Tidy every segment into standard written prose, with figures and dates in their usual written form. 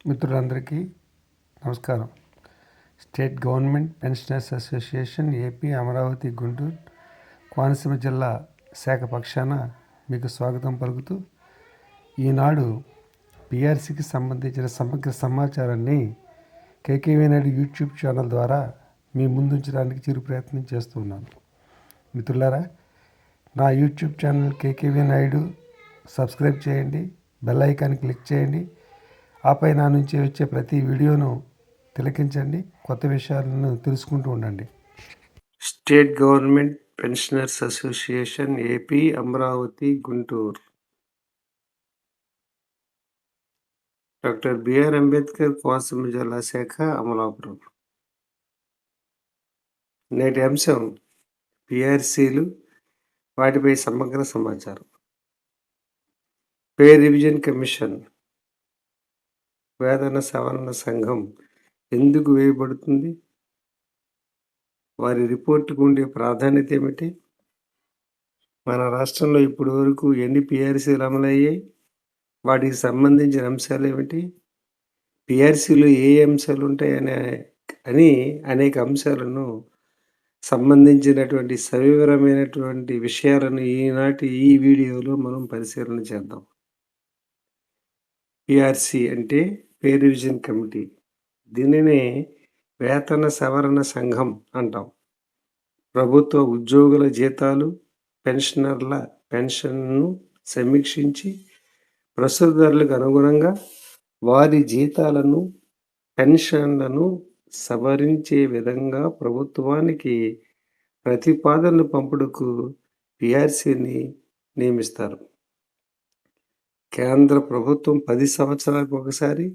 మిత్రులందరికీ నమస్కారం. State government pensioners association AP Amaravati Guntur Konaseema జిల్లా శాఖ పక్షాన మీకు స్వాగతం పలుకుతూ ఈనాడు పిఆర్సీకి సంబంధించిన సమగ్ర సమాచారాన్ని కేకేవీ నాయుడు యూట్యూబ్ ఛానల్ ద్వారా మీ ముందుంచడానికి చిరు ప్రయత్నం చేస్తున్నాను. మిత్రులారా, నా యూట్యూబ్ ఛానల్ కేకేవీ నాయుడు సబ్స్క్రైబ్ చేయండి, బెల్ ఐకాన్ క్లిక్ చేయండి. ఆపై నా నుంచి వచ్చే ప్రతి వీడియోను తిలకించండి, కొత్త విషయాలను తెలుసుకుంటూ ఉండండి. State government pensioners association AP Amaravati Guntur, doctor BR Ambedkar Konaseema జిల్లా శాఖ అమలాపురం. నేటి అంశం పిఆర్సీలు, వాటిపై సమగ్ర సమాచారం. పే రివిజన్ కమిషన్ వేతన సవరణ సంఘం ఎందుకు వేయబడుతుంది? వారి రిపోర్టుకు ఉండే ప్రాధాన్యత ఏమిటి? మన రాష్ట్రంలో ఇప్పటి వరకు ఎన్ని పిఆర్సీలు అమలయ్యాయి? వాటికి సంబంధించిన అంశాలు ఏమిటి? పిఆర్సీలో ఏ అంశాలు ఉంటాయని అనేక అంశాలను సంబంధించినటువంటి సవివరమైనటువంటి విషయాలను ఈనాటి ఈ వీడియోలో మనం పరిశీలన చేద్దాం. పిఆర్సీ అంటే పే రివిజన్ కమిటీ. దీనినే వేతన సవరణ సంఘం అంటాం. ప్రభుత్వ ఉద్యోగుల జీతాలు, పెన్షనర్ల పెన్షన్ను సమీక్షించి ప్రస్తుత ధరలకు అనుగుణంగా వారి జీతాలను, పెన్షన్లను సవరించే విధంగా ప్రభుత్వానికి ప్రతిపాదనలు పంపుటకు పిఆర్సీని నియమిస్తారు. కేంద్ర ప్రభుత్వం 10 సంవత్సరాలకు ఒకసారి,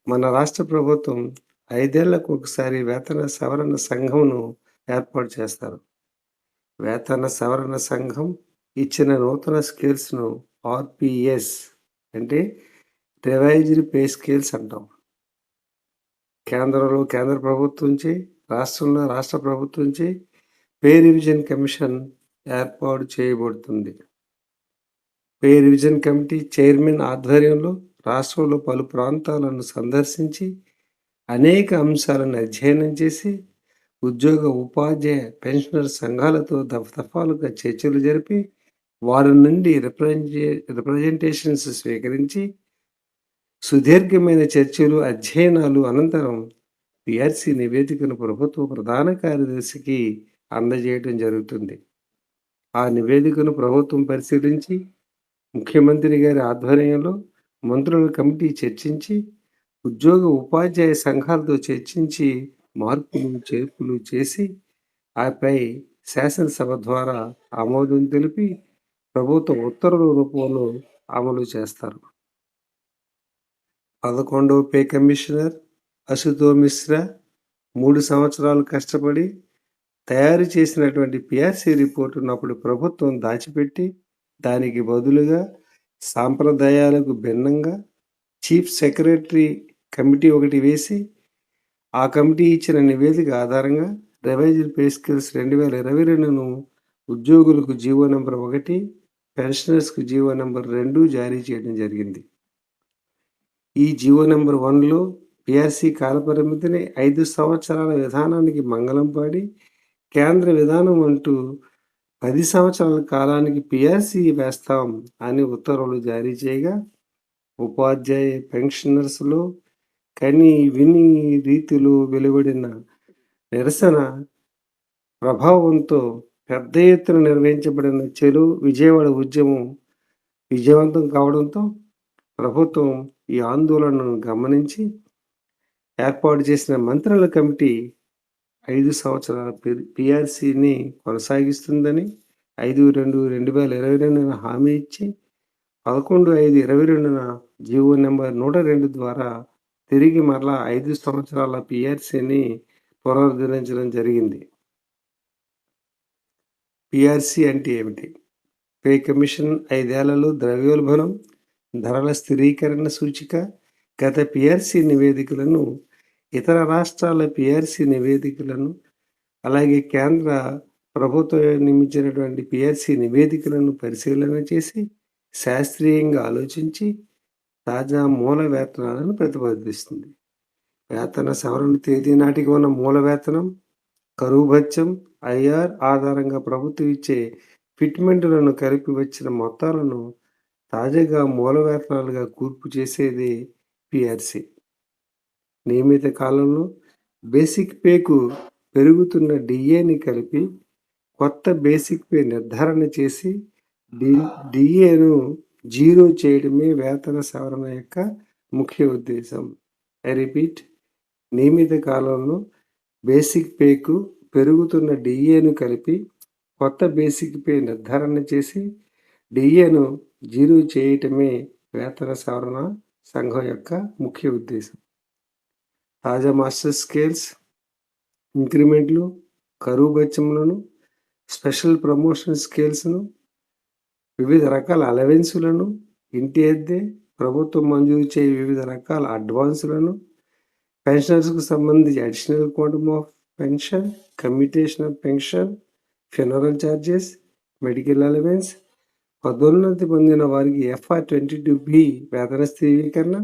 మన రాష్ట్ర ప్రభుత్వం 5 ఏళ్లకు ఒకసారి వేతన సవరణ సంఘంను ఏర్పాటు చేస్తారు. వేతన సవరణ సంఘం ఇచ్చిన నూతన స్కేల్స్ను ఆర్పిఎస్ అంటే రివైజ్డ్ పే స్కేల్స్ అంటాం. కేంద్రంలో కేంద్ర ప్రభుత్వంచే, రాష్ట్రంలో రాష్ట్ర ప్రభుత్వంచే పే రివిజన్ కమిషన్ ఏర్పాటు చేయబడుతుంది. పే రివిజన్ కమిటీ చైర్మన్ ఆధ్వర్యంలో రాష్ట్రంలో పలు ప్రాంతాలను సందర్శించి అనేక అంశాలను అధ్యయనం చేసి ఉద్యోగ, ఉపాధ్యాయ, పెన్షనర్ సంఘాలతో దఫాలుగా చర్చలు జరిపి వారి నుండి రిప్రజెంటేషన్స్ స్వీకరించి సుదీర్ఘమైన చర్చలు, అధ్యయనాలు అనంతరం పిఆర్సీ నివేదికను ప్రభుత్వ ప్రధాన కార్యదర్శికి అందజేయడం జరుగుతుంది. ఆ నివేదికను ప్రభుత్వం పరిశీలించి ముఖ్యమంత్రి గారి ఆధ్వర్యంలో మంత్రుల కమిటీ చర్చించి ఉద్యోగ, ఉపాధ్యాయ సంఘాలతో చర్చించి మార్పులు, చేర్పులు చేసి ఆపై శాసనసభ ద్వారా ఆమోదం తెలిపి ప్రభుత్వ ఉత్తర్వుల రూపంలో అమలు చేస్తారు. 11వ పే కమిషనర్ అశుతోష్ మిశ్రా 3 సంవత్సరాలు కష్టపడి తయారు చేసినటువంటి పిఆర్సీ రిపోర్టును అప్పుడు ప్రభుత్వం దాచిపెట్టి దానికి బదులుగా సాంప్రదాయాలకు భిన్నంగా చీఫ్ సెక్రటరీ కమిటీ ఒకటి వేసి ఆ కమిటీ ఇచ్చిన నివేదిక ఆధారంగా రివైజ్డ్ పే స్కేల్స్ 2022ను ఉద్యోగులకు జీవో నెంబర్ 1, పెన్షనర్స్కు జీవో నెంబర్ 2 జారీ చేయడం జరిగింది. ఈ జీవో నెంబర్ 1లో పిఆర్సీ కాలపరిమితిని 5 సంవత్సరాల విధానానికి మంగళం పాడి కేంద్ర విధానం అంటూ 10 సంవత్సరాల కాలానికి పిఆర్సీ వేస్తాం అని ఉత్తర్వులు జారీ చేయగా ఉపాధ్యాయ, పెన్షనర్స్లో కని విని రీతిలో వెలువడిన నిరసన ప్రభావంతో పెద్ద ఎత్తున నిర్వహించబడిన చెలో విజయవాడ ఉద్యమం విజయవంతం కావడంతో ప్రభుత్వం ఈ ఆందోళనను గమనించి ఏర్పాటు చేసిన మంత్రుల కమిటీ 5 సంవత్సరాల పిఆర్సీని కొనసాగిస్తుందని 5/2/2022 హామీ ఇచ్చి 11/5/22 జీవో నెంబర్ 102 ద్వారా తిరిగి మరలా 5 సంవత్సరాల పిఆర్సీని పునరుద్ధరించడం జరిగింది. పిఆర్సీ అంటే ఏమిటి? పే కమిషన్ 5 ఏళ్లలో ద్రవ్యోల్బణం, ధరల స్థిరీకరణ సూచిక, గత పిఆర్సీ నివేదికలను, ఇతర రాష్ట్రాల పిఆర్సీ నివేదికలను, అలాగే కేంద్ర ప్రభుత్వం నియమించినటువంటి పిఆర్సీ నివేదికలను పరిశీలన చేసి శాస్త్రీయంగా ఆలోచించి తాజా మూల వేతనాలను ప్రతిపాదిస్తుంది. వేతన సవరణ తేదీ నాటికి ఉన్న మూల వేతనం, కరువు భత్యం, ఐఆర్ ఆధారంగా ప్రభుత్వం ఇచ్చే ఫిట్మెంట్లను కలిపి వచ్చిన మొత్తాలను తాజాగా మూల వేతనాలుగా కూర్పు చేసేది పిఆర్సి. నియమిత కాలంలో బేసిక్ పేకు పెరుగుతున్న డిఏని కలిపి కొత్త బేసిక్ పే నిర్ధారణ చేసి డిఏను జీరో చేయడమే వేతన సవరణ యొక్క ముఖ్య ఉద్దేశం. ఐ రిపీట్, నియమిత కాలంలో బేసిక్ పేకు పెరుగుతున్న డిఏను కలిపి కొత్త బేసిక్ పే నిర్ధారణ చేసి డిఏను జీరో చేయటమే వేతన సవరణ సంఘం యొక్క ముఖ్య ఉద్దేశం. తాజా మాస్టర్ స్కేల్స్, ఇంక్రిమెంట్లు, కరువు భత్యములను, స్పెషల్ ప్రమోషన్ స్కేల్స్ను, వివిధ రకాల అలవెన్సులను, ఇంటి అద్దె, ప్రభుత్వం మంజూరు చేయే వివిధ రకాల అడ్వాన్సులను, పెన్షనర్స్కు సంబంధించి additional quantum of pension, commutation of pension, funeral charges, medical allowance, పదోన్నతి పొందిన వారికి FR22B వేతన స్థిరీకరణ,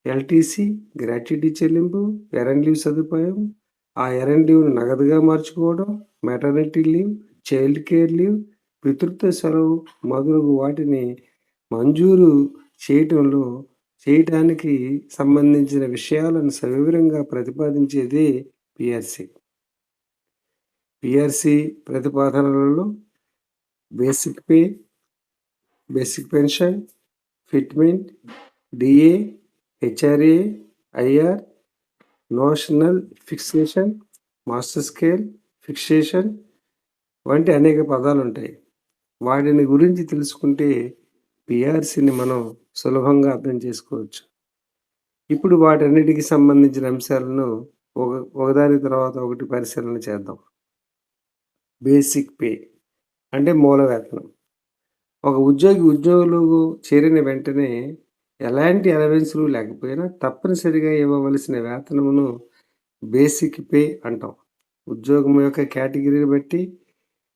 ఎల్టీసీ గ్రాట్యుటీ చెల్లింపు, ఎరండ్ లీవ్ సదుపాయం, ఆ ఎరండ్ లీవ్ను నగదుగా మార్చుకోవడం, maternity leave, child care leave, పితృత్వ సెలవు మొదలగు వాటిని మంజూరు చేయటానికి సంబంధించిన విషయాలను సవివరంగా ప్రతిపాదించేది పిఆర్సి. పిఆర్సి ప్రతిపాదనలలో basic pay, basic pension, fitment, DA, HRA, IR, notional fixation, master scale fixation వంటి అనేక పదాలు ఉంటాయి. వాటిని గురించి తెలుసుకుంటే పిఆర్సిని మనం సులభంగా అర్థం చేసుకోవచ్చు. ఇప్పుడు వాటన్నిటికి సంబంధించిన అంశాలను ఒకదాని తర్వాత ఒకటి పరిశీలన చేద్దాం. బేసిక్ పే అంటే మూల వేతనం. ఒక ఉద్యోగులకు చేరిన వెంటనే ఎలాంటి అలవెన్సులు లేకపోయినా తప్పనిసరిగా ఇవ్వవలసిన వేతనమును బేసిక్ పే అంటాం. ఉద్యోగం యొక్క కేటగిరీని బట్టి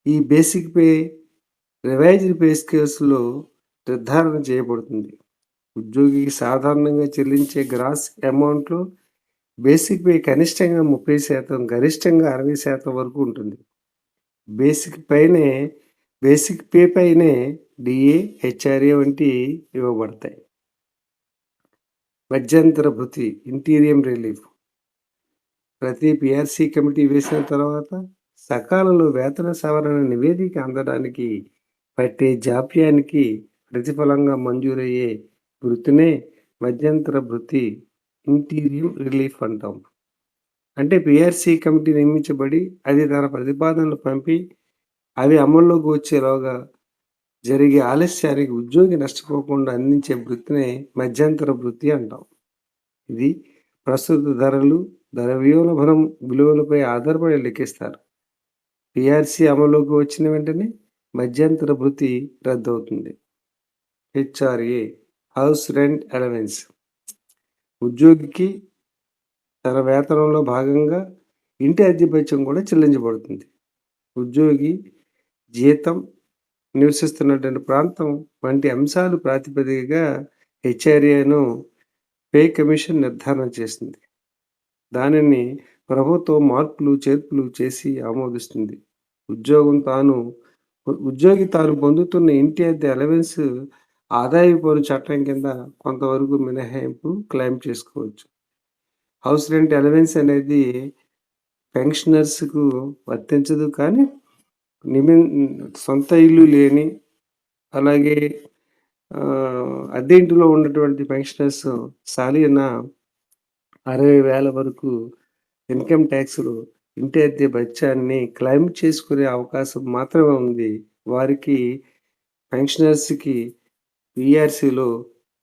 ఈ బేసిక్ పే రివైజ్డ్ పే స్కేల్స్లో నిర్ధారణ చేయబడుతుంది. ఉద్యోగికి సాధారణంగా చెల్లించే గ్రాస్ అమౌంట్లో బేసిక్ పే కనిష్టంగా 30%, గరిష్టంగా 60% వరకు ఉంటుంది. బేసిక్ పే పైనే డిఏ, హెచ్ఆర్ఏ వంటి ఇవ్వబడతాయి. మధ్యంతర భృతి, ఇంటీరియం రిలీఫ్. ప్రతి పిఆర్సి కమిటీ వేసిన తర్వాత సకాలంలో వేతన సవరణ నివేదిక అందడానికి పట్టే జాప్యానికి ప్రతిఫలంగా మంజూరయ్యే భృతినే మధ్యంతర భృతి, ఇంటీరియం రిలీఫ్ అంటాం. అంటే పిఆర్సి కమిటీ నియమించబడి అది తన ప్రతిపాదనలు పంపి అవి అమల్లోకి వచ్చేలోగా జరిగే ఆలస్యానికి ఉద్యోగి నష్టపోకుండా అందించే భృతినే మధ్యంతర భృతి అంటాం. ఇది ప్రస్తుత ధరలు, ధర వ్యూహం విలువలపై ఆధారపడి లెక్కిస్తారు. పిఆర్సి అమలులోకి వచ్చిన వెంటనే మధ్యంతర భృతి రద్దవుతుంది. HRA, house rent allowance. ఉద్యోగికి తన వేతనంలో భాగంగా ఇంటి అద్దె భత్యం కూడా చెల్లించబడుతుంది. ఉద్యోగి జీతం, నివసిస్తున్నటువంటి ప్రాంతం వంటి అంశాలు ప్రాతిపదికగా హెచ్ఆర్ఏను పే కమిషన్ నిర్ధారణ చేస్తుంది. దానిని ప్రభుత్వం మార్పులు చేర్పులు చేసి ఆమోదిస్తుంది. ఉద్యోగి తాను పొందుతున్న ఇంటి అద్దె అలవెన్స్ ఆదాయపు పన్ను చట్టం కింద కొంతవరకు మినహాయింపు క్లెయిమ్ చేసుకోవచ్చు. హౌస్ రెంట్ అలవెన్స్ అనేది పెన్షనర్స్కు వర్తించదు, కానీ సొంత ఇల్లు లేని, అలాగే అద్దె ఇంటిలో ఉన్నటువంటి పెన్షనర్స్ సాలీన 60,000 వరకు ఇన్కమ్ ట్యాక్స్లు ఇంటి అద్దె భత్యాన్ని క్లెయిమ్ చేసుకునే అవకాశం మాత్రమే ఉంది. వారికి పెన్షనర్స్కి పిఆర్సిలో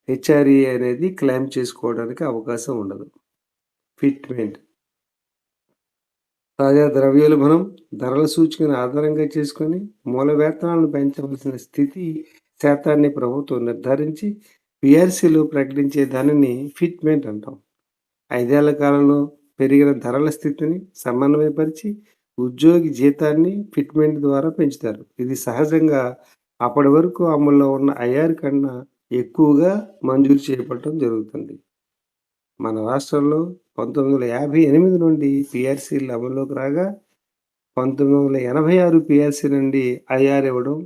హెచ్ఆర్ఏ అనేది క్లెయిమ్ చేసుకోవడానికి అవకాశం ఉండదు. ఫిట్మెంట్. తాజా ద్రవ్యోల్బణం, ధరల సూచికను ఆధారంగా చేసుకొని మూల వేతనాలను పెంచవలసిన స్థితి శాతాన్ని ప్రభుత్వం నిర్ధారించి పిఆర్సిలో ప్రకటించే దానిని ఫిట్మెంట్ అంటాం. 5 ఏళ్ల కాలంలో పెరిగిన ధరల స్థితిని సమన్వయపరిచి ఉద్యోగి జీతాన్ని ఫిట్మెంట్ ద్వారా పెంచుతారు. ఇది సహజంగా అప్పటి వరకు అమల్లో ఉన్న ఐఆర్ కన్నా ఎక్కువగా మంజూరు చేయబడటం జరుగుతుంది. మన రాష్ట్రంలో 1958 నుండి పీఆర్సీలు అమల్లోకి రాగా 1986 పీఆర్సీ నుండి ఐఆర్ ఇవ్వడం,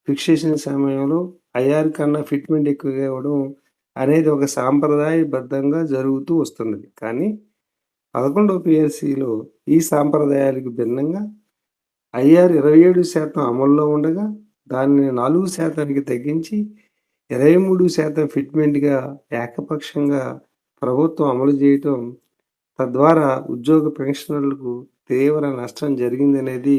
ఫిక్సేషన్ సమయంలో ఐఆర్ కన్నా ఫిట్మెంట్ ఎక్కువగా ఇవ్వడం అనేది ఒక సాంప్రదాయబద్ధంగా జరుగుతూ వస్తున్నది. కానీ 11వ పీఆర్సీలో ఈ సాంప్రదాయాలకు భిన్నంగా ఐఆర్ 27% అమల్లో ఉండగా దానిని 4%కి తగ్గించి 23% ఫిట్మెంట్‌గా ఏకపక్షంగా ప్రభుత్వం అమలు చేయటం, తద్వారా ఉద్యోగ పెన్షనర్లకు తీవ్ర నష్టం జరిగిందనేది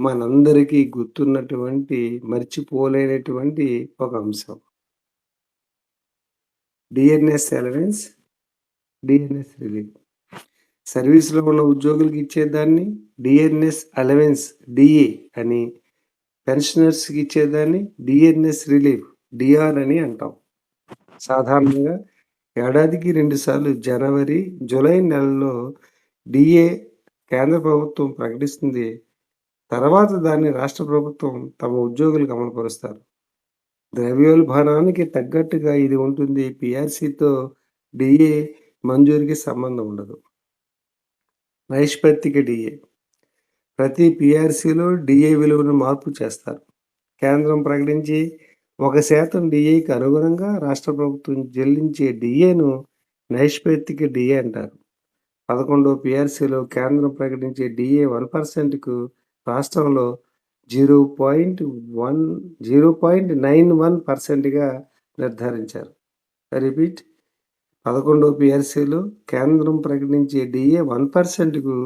మనందరికీ గుర్తున్నటువంటి, మర్చిపోలేనటువంటి ఒక అంశం. DNS allowance, DNS relief. సర్వీస్‌లో ఉన్న ఉద్యోగులకు ఇచ్చేదాన్ని డిఎన్ఎస్ అలవెన్స్ డిఏ అని, పెన్షనర్స్‌కి ఇచ్చేదాన్ని డిఎన్ఎస్ రిలీఫ్ డిఆర్ అని అంటాం. సాధారణంగా ఏడాదికి 2 సార్లు జనవరి, జూలై నెలల్లో డిఏ కేంద్ర ప్రభుత్వం ప్రకటిస్తుంది. తర్వాత దాన్ని రాష్ట్ర ప్రభుత్వం తమ ఉద్యోగులకు అమలుపరుస్తారు. ద్రవ్యోల్బణానికి తగ్గట్టుగా ఇది ఉంటుంది. పీఆర్సీతో డిఏ మంజూరీకి సంబంధం ఉండదు. నైష్పత్తిక డిఏ. ప్రతి పీఆర్సీలో డిఏ విలువను మార్పు చేస్తారు. కేంద్రం ప్రకటించి 1% డిఏకి అనుగుణంగా రాష్ట్ర ప్రభుత్వం చెల్లించే డిఏను నైష్పత్తిక డిఏ అంటారు. 11వ పీఆర్సీలో కేంద్రం ప్రకటించే డిఏ 1%కు రాష్ట్రంలో 0.91%గా నిర్ధారించారు. రిపీట్. 11వ పీఆర్సీలో కేంద్రం ప్రకటించే డిఏ 1%కు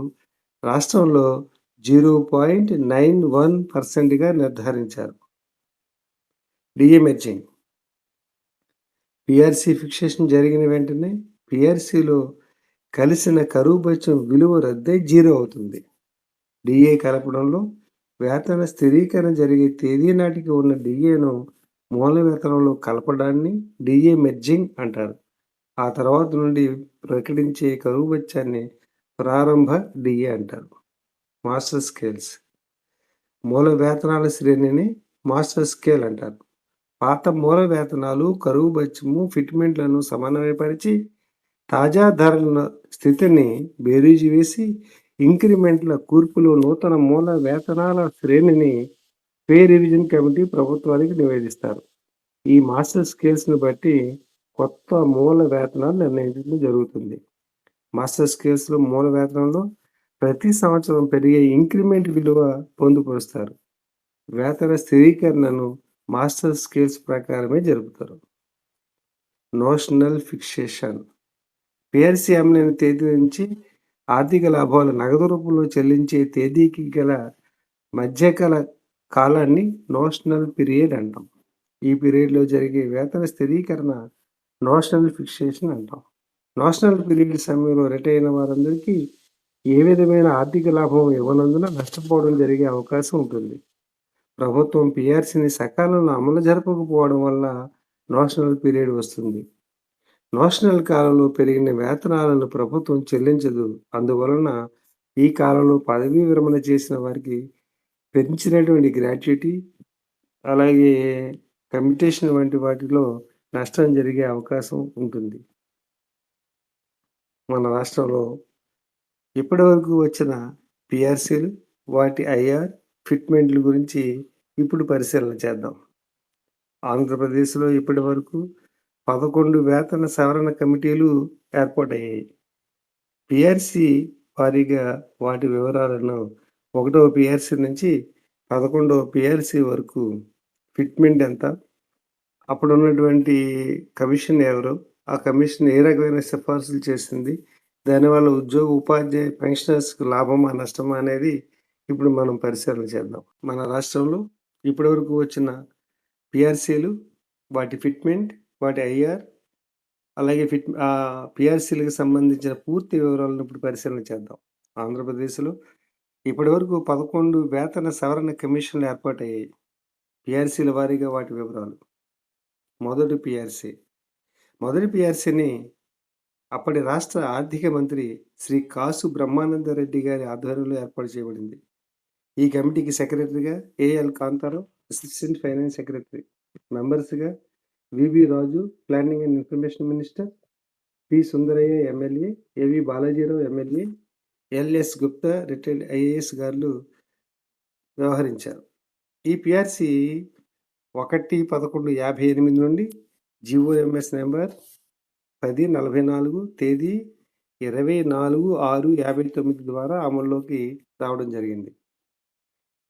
రాష్ట్రంలో 0.91%గా నిర్ధారించారు. DA merging. పీఆర్సీ ఫిక్సేషన్ జరిగిన వెంటనే పీఆర్సీలో కలిసిన కరువు బత్యం విలువ రద్దై 0 అవుతుంది. డిఏ కలపడంలో వేతన స్థిరీకరణ జరిగే తేదీ నాటికి ఉన్న డిఏను మూల వేతనంలో కలపడాన్ని డిఏ మెర్జింగ్ అంటారు. ఆ తర్వాత నుండి ప్రకటించే కరువు బత్యాన్ని ప్రారంభ డిఏ అంటారు. Master scales. మూల వేతనాల శ్రేణిని మాస్టర్ స్కేల్ అంటారు. పాత మూల వేతనాలు, కరువు బత్యము, ఫిట్మెంట్లను సమన్వయపరిచి తాజా ధరల స్థితిని బేరీజు వేసి ఇంక్రిమెంట్ల కూర్పులో నూతన మూల వేతనాల శ్రేణిని పే రివిజన్ కమిటీ ప్రభుత్వానికి నివేదిస్తారు. ఈ మాస్టర్ స్కేల్స్‌ని బట్టి కొత్త మూల వేతనాలు నిర్ణయించడం జరుగుతుంది. మాస్టర్ స్కేల్స్‌లో మూల వేతనంలో ప్రతి సంవత్సరం పెరిగే ఇంక్రిమెంట్ విలువ పొందుపరుస్తారు. వేతన స్థిరీకరణను మాస్టర్ స్కేల్స్ ప్రకారమే జరుపుతారు. Notional fixation. పీఆర్సీ అమలైన తేదీ నుంచి ఆర్థిక లాభాలు నగదు రూపంలో చెల్లించే తేదీకి గల మధ్యకాల కాలాన్ని నోషనల్ పీరియడ్ అంటాం. ఈ పీరియడ్లో జరిగే వేతన స్థిరీకరణ నోషనల్ ఫిక్సేషన్ అంటాం. నోషనల్ పీరియడ్ సమయంలో రిటైర్ అయిన వారందరికీ ఏ విధమైన ఆర్థిక లాభం ఇవ్వనందున నష్టపోవడం జరిగే అవకాశం ఉంటుంది. ప్రభుత్వం పీఆర్సీని సకాలంలో అమలు జరపకపోవడం వల్ల నోషనల్ పీరియడ్ వస్తుంది. నోషనల్ కాలంలో పెరిగిన వేతనాలను ప్రభుత్వం చెల్లించదు. అందువలన ఈ కాలంలో పదవీ విరమణ చేసిన వారికి పెంచినటువంటి గ్రాట్యుటీ, అలాగే కమ్యుటేషన్ వంటి వాటిలో నష్టం జరిగే అవకాశం ఉంటుంది. మన రాష్ట్రంలో ఇప్పటివరకు వచ్చిన పీఆర్సీలు, వాటి ఐఆర్, ఫిట్మెంట్ల గురించి ఇప్పుడు పరిశీలన చేద్దాం. ఆంధ్రప్రదేశ్లో ఇప్పటి వరకు 11 వేతన సవరణ కమిటీలు ఏర్పాటయ్యాయి. పీఆర్సీ వారీగా వాటి వివరాలను 1వ పీఆర్సీ నుంచి 11వ పీఆర్సీ వరకు ఫిట్మెంట్ ఎంత, అప్పుడున్నటువంటి కమిషన్ ఎవరు, ఆ కమిషన్ ఏ రకమైన సిఫార్సులు చేసింది, దానివల్ల ఉద్యోగ ఉపాధ్యాయ పెన్షనర్స్‌కి లాభమా నష్టమా అనేది ఇప్పుడు మనం పరిశీలన చేద్దాం. మన రాష్ట్రంలో ఇప్పటివరకు వచ్చిన పీఆర్సీలు, వాటి ఫిట్మెంట్, వాటి ఐఆర్, అలాగే పీఆర్సీలకు సంబంధించిన పూర్తి వివరాలను ఇప్పుడు పరిశీలన చేద్దాం. ఆంధ్రప్రదేశ్లో ఇప్పటివరకు 11 వేతన సవరణ కమిషన్లు ఏర్పాటయ్యాయి. పీఆర్సీల వారీగా వాటి వివరాలు. మొదటి పీఆర్సీని అప్పటి రాష్ట్ర ఆర్థిక మంత్రి శ్రీ కాసు బ్రహ్మానందరెడ్డి గారి ఆధ్వర్యంలో ఏర్పాటు చేయబడింది. ఈ కమిటీకి సెక్రటరీగా AL Kantharao, assistant finance secretary, మెంబర్స్‌గా VV Raju planning and information minister, P Sundarayya MLA, AV Balajirao MLA, LS Gupta retired IAS గారు వ్యవహరించారు. ఈ పిఆర్సి 1/11/58 నుండి జిఓఎంఎస్ నెంబర్ 1044 తేదీ 24/6/59 ద్వారా అమల్లోకి రావడం జరిగింది.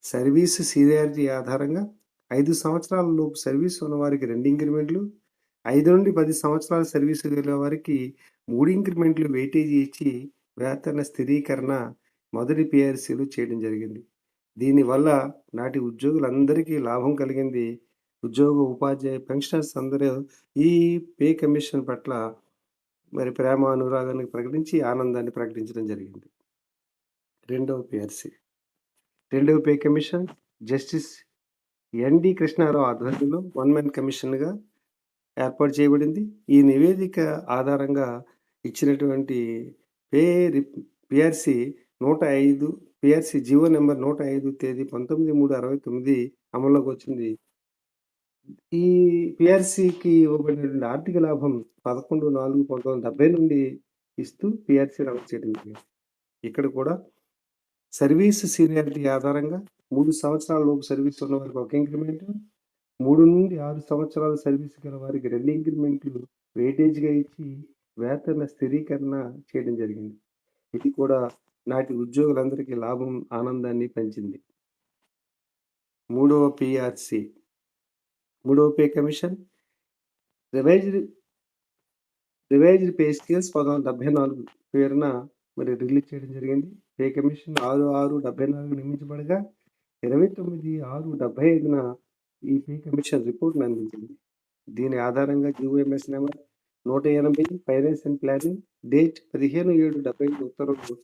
సర్వీసు సీనియారిటీ ఆధారంగా 5 సంవత్సరాల లోపు సర్వీస్ ఉన్న వారికి 2 ఇంక్రిమెంట్లు, 5 నుండి 10 సంవత్సరాల సర్వీసు గల వారికి 3 ఇంక్రిమెంట్లు వెయిటేజీ ఇచ్చి వేతన స్థిరీకరణ మొదటి పిఆర్సీలు చేయడం జరిగింది. దీనివల్ల నాటి ఉద్యోగులందరికీ లాభం కలిగింది. ఉద్యోగ, ఉపాధ్యాయ, పెన్షనర్స్ అందరూ ఈ పే కమిషన్ పట్ల మరి ప్రేమ, అనురాగాన్ని ప్రకటించి ఆనందాన్ని ప్రకటించడం జరిగింది. రెండవ పిఆర్సీ. రెండవ pay commission justice ND Krishnarao ఆధ్వర్యంలో వన్ మ్యాన్ కమిషన్‌గా ఏర్పాటు చేయబడింది. ఈ నివేదిక ఆధారంగా ఇచ్చినటువంటి pay PRC 105 PRC GO number 105 తేదీ 19/3/69 అమల్లోకి వచ్చింది. ఈ పిఆర్సీకి ఇవ్వబడినటువంటి ఆర్థిక లాభం 11/4/1970 నుండి ఇస్తూ పిఆర్సీ అమలు చేయడం జరిగింది. ఇక్కడ కూడా సర్వీస్ సీనియారిటీ ఆధారంగా 3 సంవత్సరాల లోపు సర్వీస్ ఉన్న వారికి 1 ఇంక్రిమెంట్, 3 నుండి 6 సంవత్సరాల సర్వీస్ గల వారికి 2 ఇంక్రిమెంట్లు వెయిటేజ్‌గా ఇచ్చి వేతన స్థిరీకరణ చేయడం జరిగింది. ఇది కూడా నాటి ఉద్యోగులందరికీ లాభం, ఆనందాన్ని పంచింది. మూడవ పిఆర్సీ. మూడవ pay commission revised pay scales 1974 పేరున మరి రిలీజ్ చేయడం జరిగింది. పే కమిషన్ 6/6/74 నియమించబడగా 29/6/75న ఈ పే కమిషన్ రిపోర్ట్‌ను అందించింది. దీని ఆధారంగా GOMs number 180 finance and planning date 15/7/75 ఉత్తర్వులు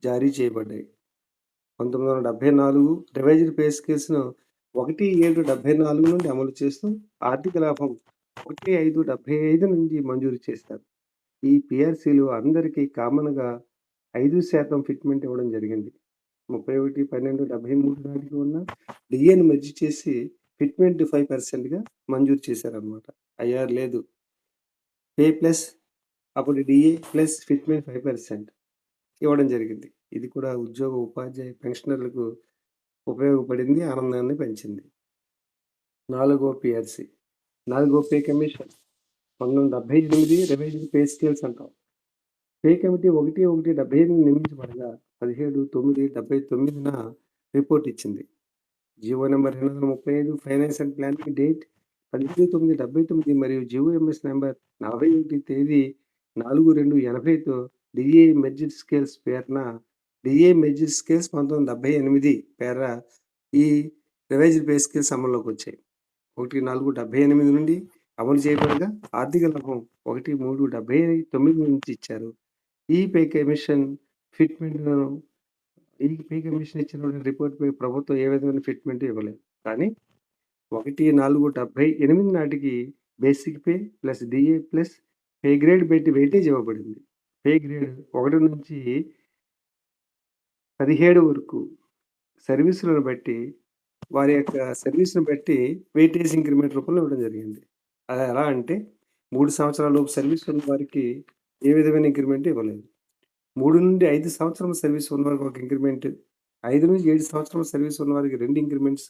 జారీ చేయబడ్డాయి. 1974 రివైజ్డ్ పే స్కేల్స్‌ను 1/7/74 నుండి అమలు చేస్తూ ఆర్థిక లాభం 1/5/75 నుండి మంజూరు చేశారు. ఈ పిఆర్సీలు అందరికీ కామన్‌గా 5% ఫిట్మెంట్ ఇవ్వడం జరిగింది. 31/12/73 నాటికి ఉన్న డిఏని మెర్జ్ చేసి ఫిట్మెంట్ 5%గా మంజూరు చేశారన్నమాట. ఐఆర్ లేదు. పే ప్లస్ అప్పుడు డిఏ ప్లస్ ఫిట్మెంట్ 5% ఇవ్వడం జరిగింది. ఇది కూడా ఉద్యోగ, ఉపాధ్యాయ, పెన్షనర్లకు ఉపయోగపడింది, ఆనందాన్ని పెంచింది. నాలుగో పిఆర్సీ. నాలుగో pay commission 1978 revised pay scales అంటాం. పే కమిటీ 1/1/75 నియమించబడగా 17/9/79న రిపోర్ట్ ఇచ్చింది. GO number 235 finance and planning date 15/9/79 మరియు జీఓఎంఎస్ నెంబర్ 41 తేదీ 4/2/80తో డిఏ మెర్జ్డ్ స్కేల్స్ పేరున డిఏ మెర్జ్డ్ స్కేల్స్ 1978 పేర ఈ రివైజ్డ్ పే స్కేల్స్ అమల్లోకి వచ్చాయి. 1/4/78 నుండి అమలు చేయబడగా ఆర్థిక లాభం 1/3/79 నుంచి ఇచ్చారు. ఈ పే కమిషన్ ఫిట్మెంట్‌ను ఈ పే కమిషన్ ఇచ్చిన రిపోర్ట్‌పై ప్రభుత్వం ఏ విధమైన ఫిట్మెంట్ ఇవ్వలేదు. కానీ 1/4/78 నాటికి basic pay plus DA plus pay grade పెట్టి వెయిటేజ్ ఇవ్వబడింది. పే గ్రేడ్ 1 నుంచి 17 వరకు సర్వీసులను బట్టి వారి యొక్క సర్వీస్‌ని బట్టి వెయిటేజ్ ఇంక్రిమెంట్ రూపంలో ఇవ్వడం జరిగింది. అది ఎలా అంటే 3 సంవత్సరాల లోపు సర్వీస్ ఉన్న వారికి ఏ విధమైన ఇంక్రిమెంట్ ఇవ్వలేదు. 3 నుండి 5 సంవత్సరాల సర్వీస్ ఉన్న వారికి 1 ఇంక్రిమెంట్, 5 నుంచి 7 సంవత్సరాల సర్వీస్ ఉన్న వారికి 2 ఇంక్రిమెంట్స్,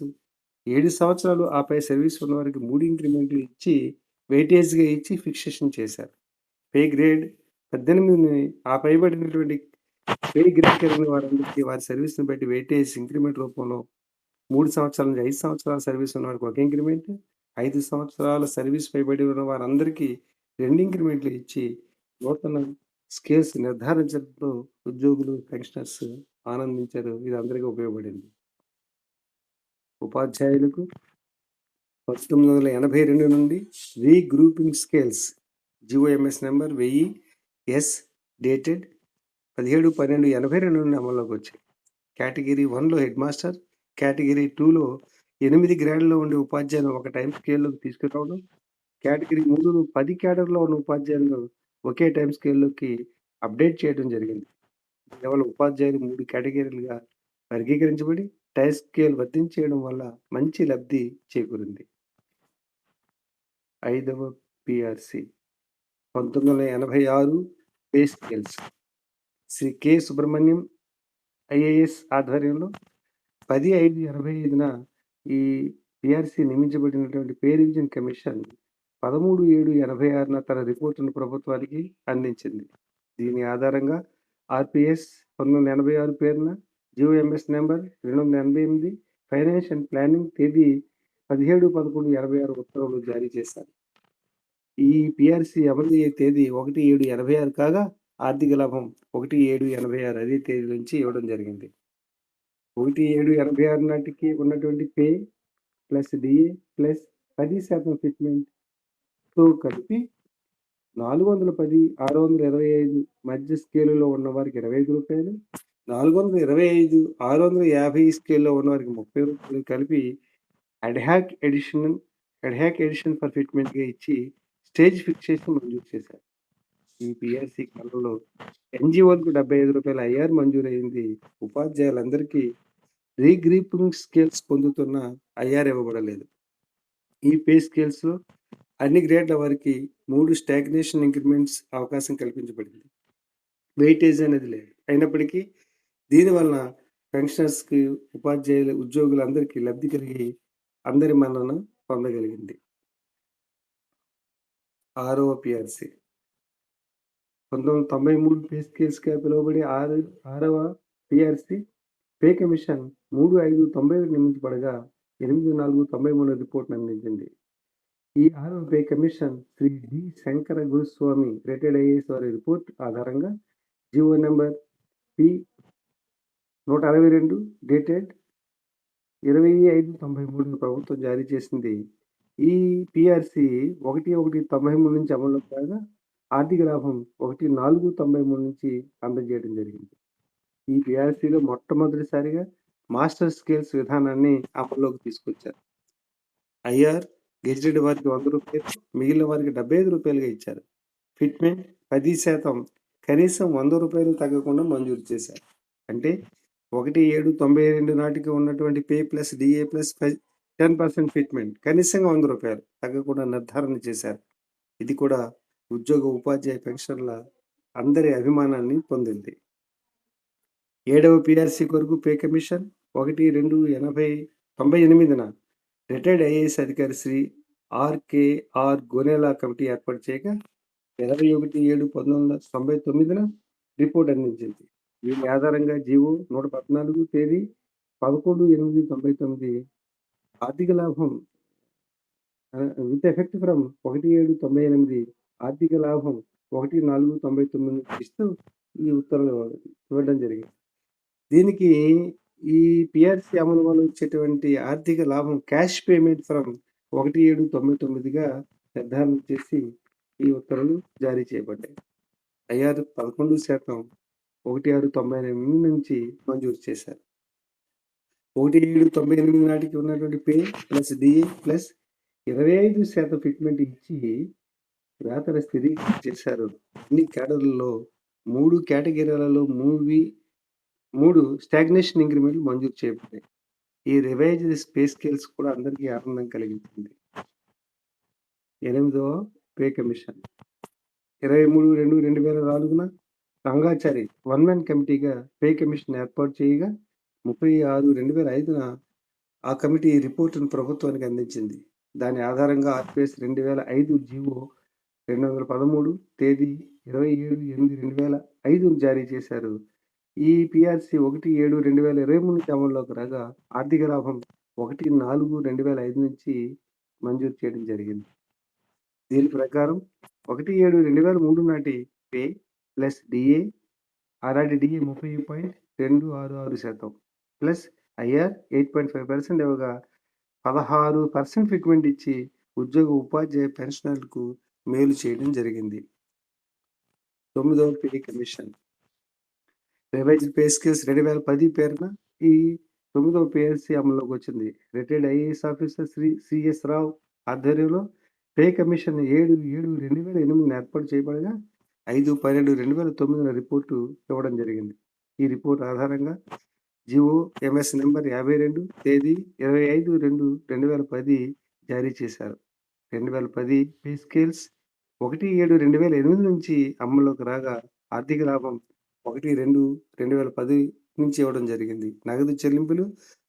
7 సంవత్సరాలు ఆపై సర్వీస్ ఉన్న వారికి 3 ఇంక్రిమెంట్లు ఇచ్చి వెయిటేజ్‌గా ఇచ్చి ఫిక్సేషన్ చేశారు. పే గ్రేడ్ 18ని ఆ పైబడినటువంటి పే గ్రేడ్ కలిగిన వారందరికీ వారి సర్వీస్‌ని బట్టి వెయిటేజ్ ఇంక్రిమెంట్ రూపంలో 3 సంవత్సరాల నుంచి 5 సంవత్సరాల సర్వీస్ ఉన్న వారికి 1 ఇంక్రిమెంట్, 5 సంవత్సరాల సర్వీస్ పైబడి ఉన్న వారందరికీ 2 ఇంక్రిమెంట్లు ఇచ్చి నూతన స్కేల్స్ నిర్ధారించడంతో ఉద్యోగులు, పెన్షనర్స్ ఆనందించారు. ఇది అందరికీ ఉపయోగపడింది. ఉపాధ్యాయులకు 1982 నుండి regrouping scales GOMS number 1000 S dated 17/12/82 నుండి అమల్లోకి వచ్చాయి. కేటగిరీ 1లో హెడ్ మాస్టర్, కేటగిరీ 2లో 8 గ్రేడ్‌లో ఉండే ఉపాధ్యాయులను ఒక టైమ్ స్కేల్‌లోకి తీసుకురావడం, కేటగిరీ 3లో 10 క్యాడర్‌లో ఉన్న ఉపాధ్యాయులను ఒకే టైమ్ స్కేల్‌లోకి అప్డేట్ చేయడం జరిగింది. దీనివల్ల ఉపాధ్యాయులు 3 కేటగిరీలుగా వర్గీకరించబడి టైమ్ స్కేల్ వర్తించేయడం వల్ల మంచి లబ్ధి చేకూరింది. ఐదవ PRC 1986 pay scales. Shri K. Subrahmanyam IAS ఆధ్వర్యంలో 10/5/85న ఈ పిఆర్సి నియమించబడినటువంటి పే రివిజన్ కమిషన్ 13/7/86న తన రిపోర్టును ప్రభుత్వానికి అందించింది. దీని ఆధారంగా ఆర్‌పిఎస్ 1986 పేరున GOMS number 288 finance and planning తేదీ 17/11/86 ఉత్తర్వులు జారీ చేశారు. ఈ పిఆర్సి అమలయ్యే తేదీ 1/7/86 కాగా ఆర్థిక లాభం 1/7/86 అదే తేదీ నుంచి ఇవ్వడం జరిగింది. 1/7/86 నాటికి ఉన్నటువంటి పే ప్లస్ డిఏ ప్లస్ 10% ఫిట్మెంట్‌తో కలిపి 410, 625 మధ్య స్కేలులో ఉన్నవారికి రూ. 25, 425, 650 స్కేల్‌లో ఉన్నవారికి రూ. 30 కలిపి అడ్‌హాక్ ఎడిషన్ ఫర్ ఫిట్మెంట్‌గా ఇచ్చి స్టేజ్ ఫిక్సేషన్ మంజూరు చేశారు. ఈ పిఆర్సి కాలంలో ఎన్‌జీఓలకు రూ. 75 ఐఆర్ మంజూరైంది. ఉపాధ్యాయులందరికీ రీగ్రూపింగ్ స్కేల్స్ పొందుతున్న ఐఆర్ ఇవ్వబడలేదు. ఈ పే స్కేల్స్‌లో అన్ని గ్రేడ్ల వారికి 3 స్టాగ్నేషన్ ఇంక్రిమెంట్స్ అవకాశం కల్పించబడింది. వెయిటేజ్ అనేది లేదు. అయినప్పటికీ దీనివలన పెన్షనర్స్‌కి, ఉపాధ్యాయులు, ఉద్యోగులందరికీ లబ్ధి కలిగి అందరి మన్నన పొందగలిగింది. 6వ పిఆర్సి 1993 పే స్కేల్స్‌గా పిలువబడే 6వ పిఆర్సి పే కమిషన్ 3/5/91 నియమించబడగా 8/4/93 రిపోర్ట్‌ను అందించింది. ఈ 6వ pay commission Shri D. Shankara Guruswamy retired IAS వారి రిపోర్ట్ ఆధారంగా జీవో నెంబర్ పి 162 డేటెడ్ 20/5/93 ప్రభుత్వం జారీ చేసింది. ఈ పిఆర్సి 1/1/93 నుంచి అమల్లోకి రాగా ఆర్థిక లాభం 1/4/93 నుంచి అందజేయడం జరిగింది. ఈ పిఆర్సిలో మొట్టమొదటిసారిగా మాస్టర్ స్కేల్స్ విధానాన్ని అమల్లోకి తీసుకొచ్చారు. ఐఆర్ గెజిటెడ్ వారికి రూ. 100, మిగిలిన వారికి రూ. 75గా ఇచ్చారు. ఫిట్మెంట్ 10% కనీసం రూ. 100 తగ్గకుండా మంజూరు చేశారు. అంటే 1/7/92 నాటికి ఉన్నటువంటి pay plus DA plus 10% fitment కనీసంగా రూ. 100 తగ్గకుండా నిర్ధారణ చేశారు. ఇది కూడా ఉద్యోగ, ఉపాధ్యాయ పెన్షనర్ల అందరి అభిమానాన్ని పొందింది. 7వ పిఆర్సి కొరకు పే కమిషన్ 1/2/98న రిటైర్డ్ ఐఏఎస్ అధికారి శ్రీ ఆర్.కె.ఆర్. గోనెలా కమిటీ ఏర్పాటు చేయగా 21/7/1999న రిపోర్ట్ అందించింది. దీని ఆధారంగా జీవో 114 తేదీ 11/8/99 ఆర్థిక లాభం విత్ ఎఫెక్ట్ ఫ్రమ్ 1/7/98 ఆర్థిక లాభం 1/4/99 ఇస్తూ ఈ ఉత్తర్వులు ఇవ్వడం జరిగింది. దీనికి ఈ పిఆర్సి అమలు వల్ల వచ్చేటువంటి ఆర్థిక లాభం క్యాష్ పేమెంట్ ఫ్రమ్ 1/7/99గా నిర్ధారణ చేసి ఈ ఉత్తర్వులు జారీ చేయబడ్డాయి. ఐఆర్ 11% 1/6/98 నుంచి మంజూరు చేశారు. 1/7/98 నాటికి ఉన్నటువంటి pay plus DA plus 25% fitment ఇచ్చి వేతన స్థిరీకరణ చేశారు. అన్ని కేడర్లలో 3 కేటగిరీలలో 3 స్టాగ్నేషన్ ఇంక్రిమెంట్లు మంజూరు చేయబడ్డాయి. ఈ రివైజ్డ్ పే స్కేల్స్ కూడా అందరికీ ఆనందం కలిగించింది. 8వ పే కమిషన్ 23/2/2004న రంగాచారి వన్ మ్యాన్ కమిటీగా పే కమిషన్ ఏర్పాటు చేయగా 36/2005న ఆ కమిటీ రిపోర్టును ప్రభుత్వానికి అందించింది. దాని ఆధారంగా ఆర్‌పిఎస్ 2005 జీవో 213 తేదీ 27/8/2005ను జారీ చేశారు. ఈ పిఆర్సి 1/7/2023 నుంచి అమల్లోకి రాగా ఆర్థిక లాభం 1/4/2005 నుంచి మంజూరు చేయడం జరిగింది. దీని ప్రకారం 1/7/2003 నాటి పే ప్లస్ డిఏ ఆనాటి డిఏ 30.266% ప్లస్ ఐఆర్ 8.5% ఇవ్వగా 16% ఫిట్మెంట్ ఇచ్చి ఉద్యోగ, ఉపాధ్యాయ పెన్షనర్లకు మేలు చేయడం జరిగింది. 9వ pay commission revised pay scales 2010 పేరున ఈ 9వ పిఆర్సి అమల్లోకి వచ్చింది. Retired IAS officer Shri CS Rao ఆధ్వర్యంలో పే కమిషన్ 7/7/2008 ఏర్పాటు చేయబడగా 5/12/2009 రిపోర్టు ఇవ్వడం జరిగింది. ఈ రిపోర్ట్ ఆధారంగా జీవో ఎంఎస్ నెంబర్ 52 తేదీ 25/2/2010 జారీ చేశారు. 2010 పే స్కేల్స్ 1/7/2008 నుంచి అమల్లోకి రాగా ఆర్థిక లాభం 1/2/2010 నుంచి ఇవ్వడం జరిగింది. నగదు చెల్లింపులు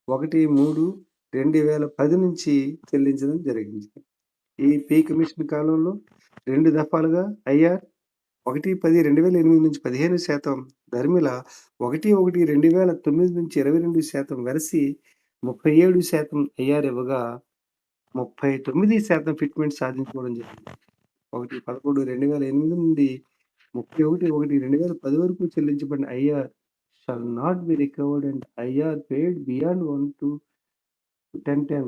1/3/2010 నుంచి చెల్లించడం జరిగింది. ఈ పే కమిషన్ కాలంలో 2 దఫాలుగా ఐఆర్ 1/10/2008 నుంచి 15% ధర్మిల 1/1/2009 నుంచి 22% వెరసి 37% ఐఆర్ ఇవ్వగా 39% ఫిట్‌మెంట్ సాధించుకోవడం జరిగింది. 1/11/2008 నుండి 31/1/2010 వరకు చెల్లించబడిన IR shall not be recovered and IR paid beyond 1-10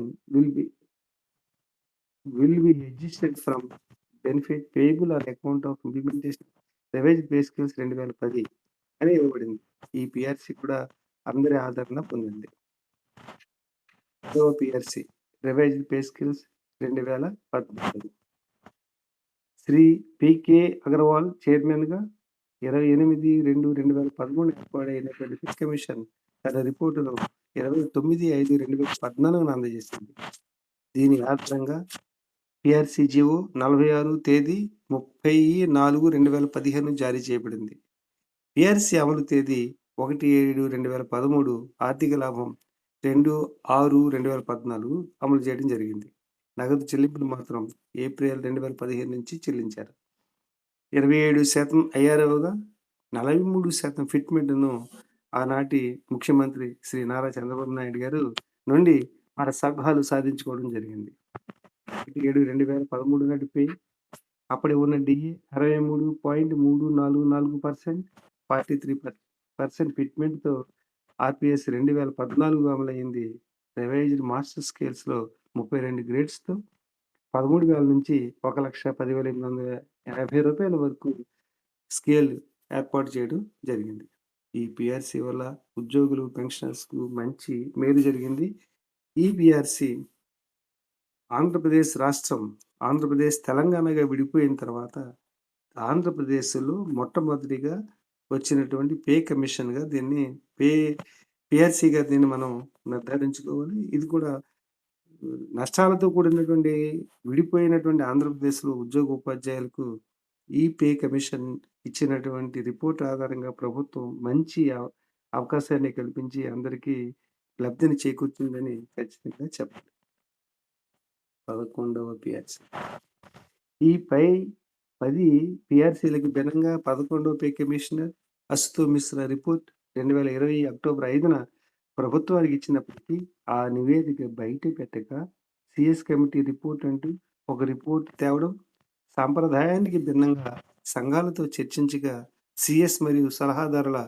will be adjusted from benefit payable on account of implementation revised pay scales 2010 అని ఇవ్వబడింది. ఈ పీఆర్‌సీ కూడా అందరి ఆదరణ పొందింది. PRC revised pay scales 2014 Shri PK Agarwal చైర్మన్‌గా 28/2/2013 ఏర్పాటైనటువంటి పే కమిషన్ తన రిపోర్టులో 29/5/2014 అందజేసింది. దీని ఆధారంగా పీఆర్‌సీ జీవో 46 తేదీ 30/4/2015 జారీ చేయబడింది. పీఆర్‌సీ అమలు తేదీ 1/7/2013 ఆర్థిక లాభం 2/6/2014 అమలు చేయడం జరిగింది. నగదు చెల్లింపులు మాత్రం ఏప్రిల్ 2015 నుంచి చెల్లించారు. 27% ఐఆర్ ఇవ్వగా 43% ఫిట్‌మెంట్‌ను ఆనాటి ముఖ్యమంత్రి శ్రీ నారా చంద్రబాబు నాయుడు గారు నుండి మన సంఘాలు సాధించుకోవడం జరిగింది. 1/7/2013 నాటి పే అప్పటి ఉన్న డిఏ 63.344%, 43% ఫిట్‌మెంట్‌తో ఆర్‌పీఎస్ 2014 అమలైంది. రివైజ్డ్ మాస్టర్ స్కేల్స్‌లో 32 గ్రేడ్స్‌తో 13,000 నుంచి రూ. 1,10,850 వరకు స్కేల్ ఏర్పాటు చేయడం జరిగింది. ఈ పీఆర్‌సీ వల్ల ఉద్యోగులు, పెన్షనర్స్‌కు మంచి మేలు జరిగింది. ఈ పీఆర్‌సీ ఆంధ్రప్రదేశ్ రాష్ట్రం, ఆంధ్రప్రదేశ్ తెలంగాణగా విడిపోయిన తర్వాత ఆంధ్రప్రదేశ్‌లో మొట్టమొదటిగా వచ్చినటువంటి పే కమిషన్‌గా దీన్ని పీఆర్‌సీగా దీన్ని మనం నిర్ధారించుకోవాలి. ఇది కూడా నష్టాలతో కూడినటువంటి విడిపోయినటువంటి ఆంధ్రప్రదేశ్‌లో ఉద్యోగ ఉపాధ్యాయులకు ఈ పే కమిషన్ ఇచ్చినటువంటి రిపోర్ట్ ఆధారంగా ప్రభుత్వం మంచి అవకాశాన్ని కల్పించి అందరికీ లబ్ధిని చేకూర్చిందని ఖచ్చితంగా చెప్పాలి. 11వ పీఆర్‌సీ ఈ పై 10 పీఆర్‌సీలకు భిన్నంగా 11వ pay commissioner Ashutosh Mishra report 2020 October 5న ప్రభుత్వానికి ఇచ్చినప్పటికీ ఆ నివేదిక బయట పెట్టక సీఎస్ కమిటీ రిపోర్ట్ అంటూ ఒక రిపోర్ట్ తేవడం, సాంప్రదాయానికి భిన్నంగా సంఘాలతో చర్చించగా సీఎస్ మరియు సలహాదారుల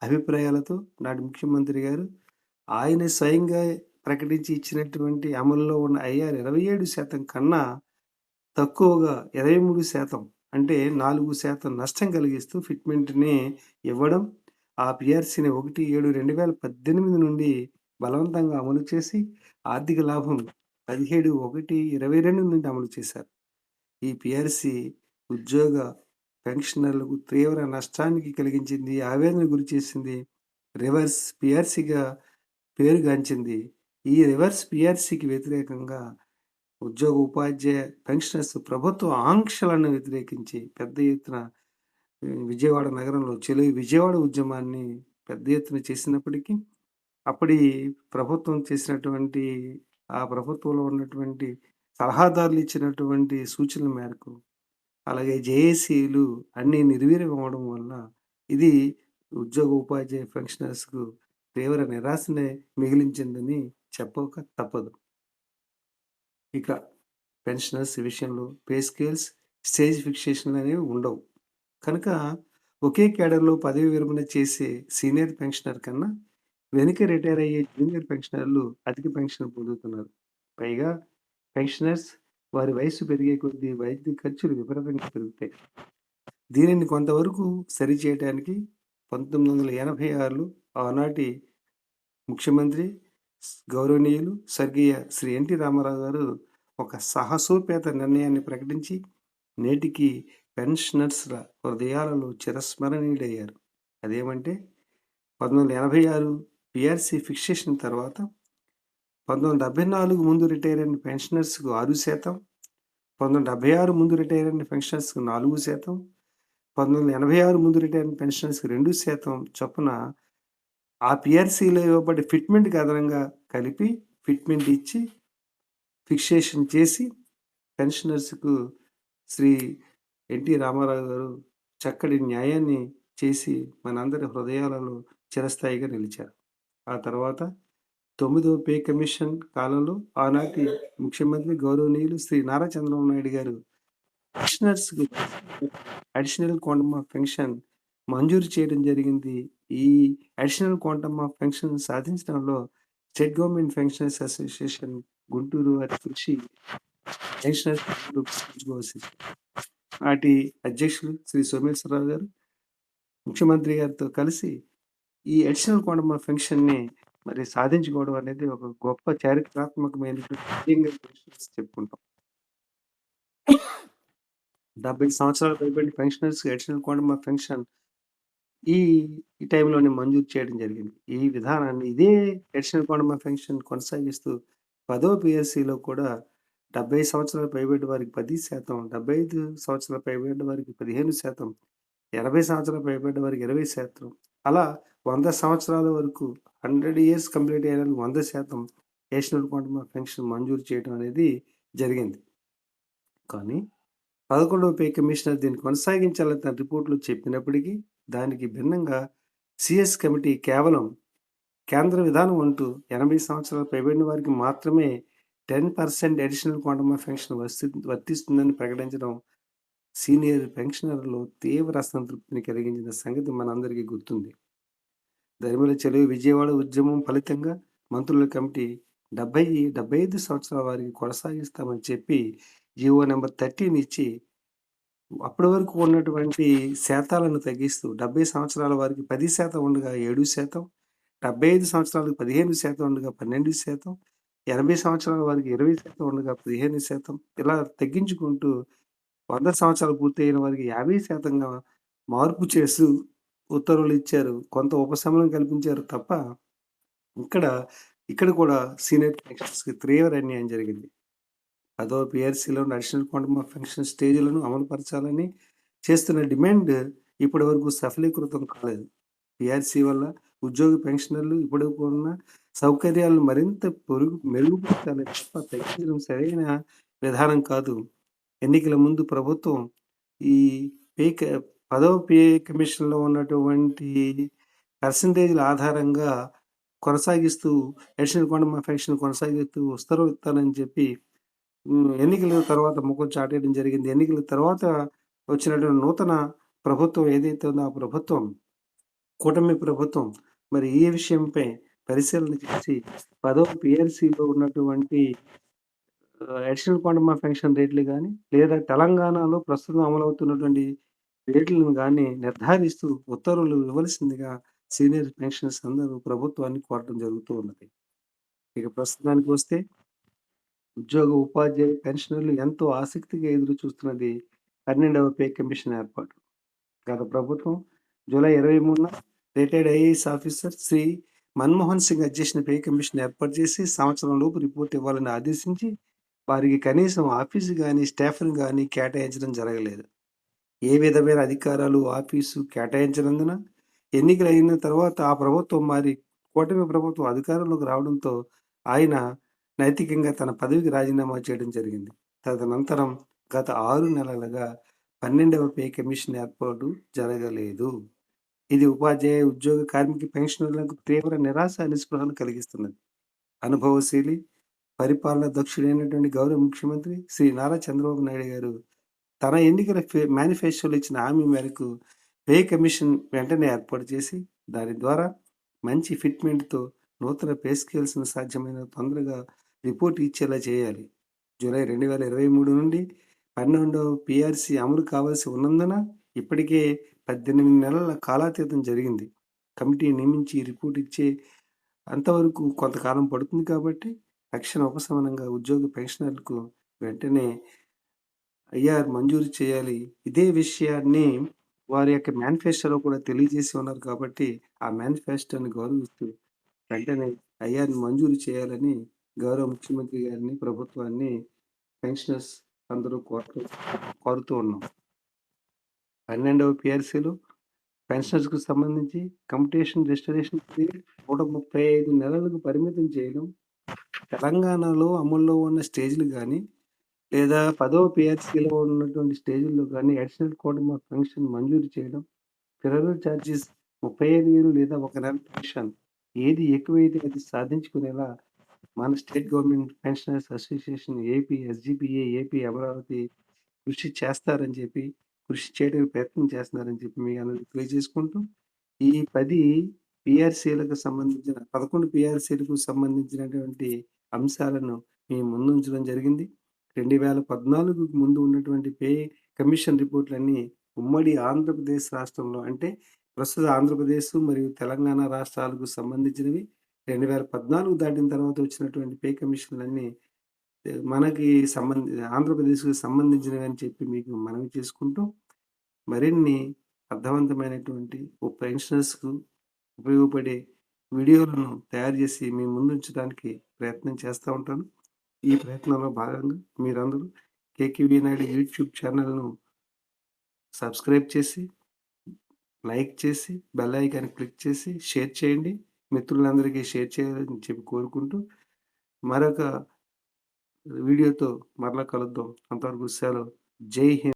అభిప్రాయాలతో నాటి ముఖ్యమంత్రి గారు ఆయన స్వయంగా ప్రకటించి ఇచ్చినటువంటి అమల్లో ఉన్న ఐఆర్ 27% కన్నా తక్కువగా 23% అంటే 4% నష్టం కలిగిస్తూ ఫిట్‌మెంట్‌ని ఇవ్వడం, ఆ పీఆర్‌సీని 1/7/2018 నుండి బలవంతంగా అమలు చేసి ఆర్థిక లాభం 17/1/22 నుండి అమలు చేశారు. ఈ పీఆర్‌సీ ఉద్యోగ పెన్షనర్లకు తీవ్ర నష్టానికి కలిగించింది, ఆవేదనకు గురిచేసింది. రివర్స్ పీఆర్‌సీగా పేరుగాంచింది. ఈ రివర్స్ పీఆర్‌సీకి వ్యతిరేకంగా ఉద్యోగ ఉపాధ్యాయ పెన్షనర్స్ ప్రభుత్వ ఆంక్షలను వ్యతిరేకించి పెద్ద ఎత్తున విజయవాడ నగరంలో చెలో విజయవాడ ఉద్యమాన్ని పెద్ద ఎత్తున చేసినప్పటికీ అప్పటి ప్రభుత్వం చేసినటువంటి ఆ ప్రభుత్వంలో ఉన్నటువంటి సలహాదారులు ఇచ్చినటువంటి సూచనల మేరకు అలాగే జేఏసీలు అన్నీ నిర్వీర్యం అవ్వడం వల్ల ఇది ఉద్యోగ ఉపాధ్యాయ పెన్షనర్స్‌కు తీవ్ర నిరాశనే మిగిలించిందని చెప్పక తప్పదు. ఇక పెన్షనర్స్ విషయంలో పే స్కేల్స్, స్టేజ్ ఫిక్సేషన్‌లు అనేవి ఉండవు. కనుక ఒకే క్యాడర్‌లో పదవి విరమణ చేసే సీనియర్ పెన్షనర్ కన్నా వెనుక రిటైర్ అయ్యే జూనియర్ పెన్షనర్లు అధిక పెన్షన్ పొందుతున్నారు. పైగా పెన్షనర్స్ వారి వయస్సు పెరిగే కొద్దీ వైద్య ఖర్చులు విపరీతంగా పెరుగుతాయి. దీనిని కొంతవరకు సరిచేయడానికి 1986లో ఆనాటి ముఖ్యమంత్రి గౌరవనీయులు స్వర్గీయ శ్రీ ఎన్టీ రామారావు గారు ఒక సాహసోపేత నిర్ణయాన్ని ప్రకటించి నేటికి పెన్షనర్స్‌ల హృదయాలలో చిరస్మరణీయులయ్యారు. అదేమంటే 1986 పీఆర్‌సీ ఫిక్సేషన్ తర్వాత 1974 ముందు రిటైర్ అయిన పెన్షనర్స్‌కు 6%, 1976 ముందు రిటైర్ అయిన పెన్షనర్స్‌కి 4%, 1986 ముందు రిటైర్ అయిన పెన్షనర్స్‌కి 2% చొప్పున ఆ పీఆర్సీలో ఇవ్వబడే ఫిట్‌మెంట్‌కి అదనంగా కలిపి ఫిట్‌మెంట్ ఇచ్చి, ఫిక్సేషన్ చేసి పెన్షనర్స్‌కు శ్రీ ఎన్టీ రామారావు గారు చక్కటి న్యాయాన్ని చేసి మనందరి హృదయాలలో చిరస్థాయిగా నిలిచారు. ఆ తర్వాత 9వ పే కమిషన్ కాలంలో ఆనాటి ముఖ్యమంత్రి గౌరవనీయులు శ్రీ నారా చంద్రబాబు నాయుడు గారు పెన్షనర్స్‌కి అడిషనల్ క్వాంటమ్ ఆఫ్ పెన్షన్ మంజూరు చేయడం జరిగింది. ఈ అడిషనల్ క్వాంటమ్ ఆఫ్ పెన్షన్ సాధించడంలో state government pensioners association Guntur వారి కృషి పెన్షనర్స్ చెప్పుకోవాల్సింది. నాటి అధ్యక్షులు శ్రీ సోమేశ్వరరావు గారు ముఖ్యమంత్రి గారితో కలిసి ఈ అడిషనల్ క్వాంటమ్ ఆఫ్ పెన్షన్‌ని మరి సాధించుకోవడం అనేది ఒక గొప్ప చారిత్రాత్మకమైనటువంటి విజయంగా పెన్షనర్స్ చెప్పుకుంటాం. 70 సంవత్సరాలు పైబడిన పెన్షనర్స్‌కి అడిషనల్ క్వాంటమ్ ఆఫ్ పెన్షన్ ఈ ఈ టైంలోనే మంజూరు చేయడం జరిగింది. ఈ విధానాన్ని ఇదే అడిషనల్ క్వాంటమ్ ఆఫ్ పెన్షన్ కొనసాగిస్తూ 10వ పీఎస్సీలో కూడా 70 సంవత్సరాలు పైబడిన వారికి 10%, 75 సంవత్సరాలు పైబడిన వారికి 15%, 80 సంవత్సరాలు పైబడిన వారికి 20%, అలా 100 సంవత్సరాల వరకు 100 ఇయర్స్ కంప్లీట్ అయిన 100% అడిషనల్ క్వాంటమ్ ఆఫ్ పెన్షన్ మంజూరు చేయడం అనేది జరిగింది. కానీ 11వ పే కమిషనర్ దీన్ని కొనసాగించాలని తన రిపోర్ట్‌లో చెప్పినప్పటికీ, దానికి భిన్నంగా సీఎస్ కమిటీ కేవలం కేంద్ర విధానం అంటూ 80 సంవత్సరాలు పైబడిన వారికి మాత్రమే 10% అడిషనల్ క్వాంటమ్ ఆఫ్ పెన్షన్ వర్తిస్తుందని ప్రకటించడం సీనియర్ పెన్షనర్‌లో తీవ్ర అసంతృప్తిని కలిగించిన సంగతి మనందరికీ గుర్తుంది. దరిమిల చెరువు విజయవాడ ఉద్యమం ఫలితంగా మంత్రుల కమిటీ 75 సంవత్సరాల వారికి కొనసాగిస్తామని చెప్పి జీవో నంబర్ 13 ఇచ్చి అప్పటి వరకు ఉన్నటువంటి శాతాలను తగ్గిస్తూ 70 సంవత్సరాల వారికి 10% ఉండగా 7%, 75 సంవత్సరాలకు 15% ఉండగా 12%, 80 సంవత్సరాల వారికి 20% ఉండగా 15% ఇలా తగ్గించుకుంటూ 100 సంవత్సరాలు పూర్తయిన వారికి 50%గా మార్పు చేస్తూ ఉత్తర్వులు ఇచ్చారు. కొంత ఉపశమనం కల్పించారు తప్ప ఇక్కడ, ఇక్కడ కూడా సీనియర్ పెన్షనర్స్‌కి తీవ్ర అన్యాయం జరిగింది. 10వ పీఆర్సీలోని అడిషనల్ క్వాంటమ్ ఆఫ్ పెన్షన్ స్టేజ్‌లను అమలుపరచాలని చేస్తున్న డిమాండ్ ఇప్పటివరకు సఫలీకృతం కాలేదు. పీఆర్సీ వల్ల ఉద్యోగి పెన్షనర్లు ఇప్పటివరకు ఉన్న సౌకర్యాలను మరింత మెరుగుపరచాలి తప్ప తగ్గించడం సరైన విధానం కాదు. ఎన్నికల ముందు ప్రభుత్వం ఈ పే క 10వ పే కమిషన్‌లో ఉన్నటువంటి పర్సెంటేజ్‌ల ఆధారంగా కొనసాగిస్తూ అడిషనల్ క్వాంటమ్ ఆఫ్ పెన్షన్ కొనసాగిస్తూ ఉత్తర్వులు ఇస్తానని చెప్పి ఎన్నికల తర్వాత ముఖం చాటేయడం జరిగింది. ఎన్నికల తర్వాత వచ్చినటువంటి నూతన ప్రభుత్వం ఏదైతే ఉందో, ఆ ప్రభుత్వం కూటమి ప్రభుత్వం మరి ఈ విషయంపై పరిశీలన చేసి 10వ పీఎల్సీలో ఉన్నటువంటి అడిషనల్ క్వాంటమ్ ఆఫ్ పెన్షన్ రేట్లు గాని, లేదా తెలంగాణలో ప్రస్తుతం అమలవుతున్నటువంటి రేట్లను గాని నిర్ధారిస్తూ ఉత్తర్వులు ఇవ్వాల్సిందిగా సీనియర్ పెన్షనర్స్ అందరూ ప్రభుత్వాన్ని కోరడం జరుగుతూ ఉన్నది. ఇక ప్రస్తుతానికొస్తే ఉద్యోగ, ఉపాధ్యాయ పెన్షనర్లు ఎంతో ఆసక్తిగా ఎదురు చూస్తున్నది 12వ పే కమిషన్ ఏర్పాటు. గత ప్రభుత్వం జూలై 23న retired IAS officer Shri Manmohan Singh అధ్యక్షతన పే కమిషన్ ఏర్పాటు చేసి సంవత్సరంలోపు రిపోర్ట్ ఇవ్వాలని ఆదేశించి వారికి కనీసం ఆఫీసు గాని, స్టాఫ్‌ని గాని కేటాయించడం జరగలేదు. ఏ విధమైన అధికారాలు ఆఫీసు కేటాయించనందున ఎన్నికలయిన తర్వాత ఆ ప్రభుత్వం మారి కూటమి ప్రభుత్వం అధికారంలోకి రావడంతో ఆయన నైతికంగా తన పదవికి రాజీనామా చేయడం జరిగింది. తదనంతరం గత 6 నెలలుగా 12వ పే కమిషన్ ఏర్పాటు జరగలేదు. ఇది ఉపాధ్యాయ, ఉద్యోగ, కార్మిక పెన్షనర్లకు తీవ్ర నిరాశ, నిస్పృహను కలిగిస్తున్నది. అనుభవశీలి, పరిపాలన దక్షుడైనటువంటి గౌరవ ముఖ్యమంత్రి శ్రీ నారా చంద్రబాబు నాయుడు గారు తన ఎన్నికల మేనిఫెస్టోలో ఇచ్చిన హామీ మేరకు పే కమిషన్ వెంటనే ఏర్పాటు చేసి, దాని ద్వారా మంచి ఫిట్‌మెంట్‌తో నూతన పే స్కేల్స్‌ను సాధ్యమైన తొందరగా రిపోర్ట్ ఇచ్చేలా చేయాలి. జూలై 2023 నుండి 12వ పీఆర్సీ అమలు కావాల్సి ఉన్నందున ఇప్పటికే 18 నెలల కాలాతీతం జరిగింది. కమిటీ నియమించి రిపోర్ట్ ఇచ్చే అంతవరకు కొంతకాలం పడుతుంది కాబట్టి, తక్షణ ఉపశమనంగా ఉద్యోగ పెన్షనర్లకు వెంటనే ఐఆర్ మంజూరు చేయాలి. ఇదే విషయాన్ని వారి యొక్క మేనిఫెస్టోలో కూడా తెలియజేసి ఉన్నారు కాబట్టి, ఆ మేనిఫెస్టోని గౌరవిస్తూ వెంటనే ఐఆర్‌ని మంజూరు చేయాలని గౌరవ ముఖ్యమంత్రి గారిని, ప్రభుత్వాన్ని పెన్షనర్స్ అందరూ కోరుతూ ఉన్నాం. 12వ పీఆర్సీలో పెన్షనర్స్‌కు సంబంధించి కంప్యూటేషన్ రిజిస్ట్రేషన్ పీరియడ్ 135 నెలలకు పరిమితం చేయడం, తెలంగాణలో అమల్లో ఉన్న స్టేజ్‌లు గాని, లేదా 10వ పీఆర్సీలో ఉన్నటువంటి స్టేజ్‌ల్లో గాని అడిషనల్ క్వాంటమ్ ఆఫ్ పెన్షన్ మంజూరు చేయడం, ఫెడరల్ చార్జెస్ 35,000 లేదా 1 నెల పెన్షన్ ఏది ఎక్కువైతే అది సాధించుకునేలా మన state government pensioners association AP, SGPA AP Amaravati కృషి చేయడానికి ప్రయత్నం చేస్తున్నారని చెప్పి మీ అందరికి తెలియజేసుకుంటూ, ఈ 10 పీఆర్సీలకు సంబంధించిన 11 పీఆర్సీలకు సంబంధించినటువంటి అంశాలను మీ ముందుంచడం జరిగింది. 2014కు ముందు ఉన్నటువంటి పే కమిషన్ రిపోర్ట్‌లన్నీ ఉమ్మడి ఆంధ్రప్రదేశ్ రాష్ట్రంలో అంటే ప్రస్తుత ఆంధ్రప్రదేశ్ మరియు తెలంగాణ రాష్ట్రాలకు సంబంధించినవి. 2014 దాటిన తర్వాత వచ్చినటువంటి పే కమిషన్‌లన్నీ మనకి ఆంధ్రప్రదేశ్‌కి సంబంధించినవి అని చెప్పి మీకు మనవి చేసుకుంటూ, మరిన్ని అర్థవంతమైనటువంటి పెన్షనర్స్‌కు ఉపయోగపడే వీడియోలను తయారు చేసి మీ ముందుంచడానికి ప్రయత్నం చేస్తా ఉంటాను. ఈ ప్రయత్నంలో భాగంగా మీరందరూ కేకేవి నాయుడు యూట్యూబ్ ఛానల్‌ను సబ్స్క్రైబ్ చేసి, లైక్ చేసి, బెల్ ఐకాన్ క్లిక్ చేసి, షేర్ చేయండి. మిత్రులందరికీ షేర్ చేయాలని చెప్పి కోరుకుంటూ, మరొక వీడియోతో మరలా కలుద్దాం. అంతవరకు సెలవు. జై హింద్.